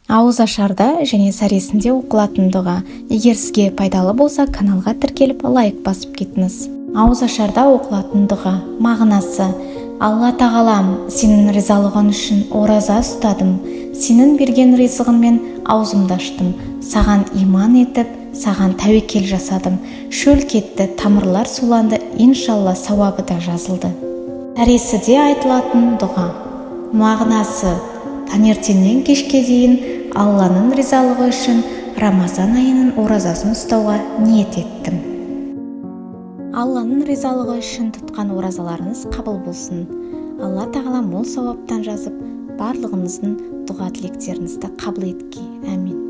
Ауызашарда және сәресінде оқылатын дұға. Егер сізге пайдалы болса, каналға тіркеліп лайк басып кетіңіз. Ауызашарда оқылатын дұға. Мағынасы: Алла тағалам, сенің ризалығың үшін ораза ұстадым. Сенің берген ризығыңмен аузымды аштым. Саған иман етіп, саған тәуекел жасадым. Шөл кетті, тамырлар суланды, иншалла сауабы да жазылды. Сәресіде айтылатын дұға. Мағынасы: таңертеңнен кешке дейін Алланың ризалығы үшін Рамазан айының оразасын ұстауға ниет еттім. Алланың ризалығы үшін тұтқан оразаларыңыз қабыл болсын. Алла тағала мол сауаптан жазып, барлығыңыздың дұға тілектеріңізді қабыл етке. Әмин.